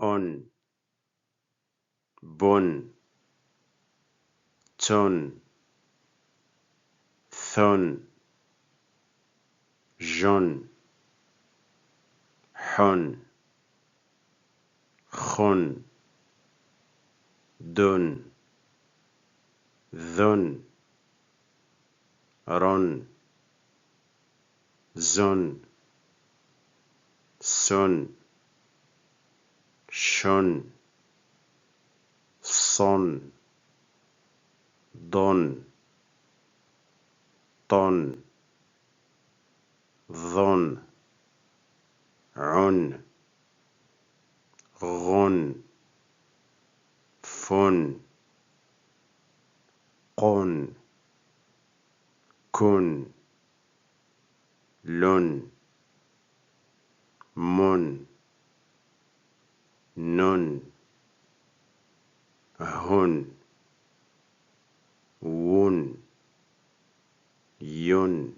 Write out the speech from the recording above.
أن بن تن ثن جن حن خن دن ذن رن زن سن شن صن ضن طن ظن عن غن فن قن كن لن من نن هن ون ين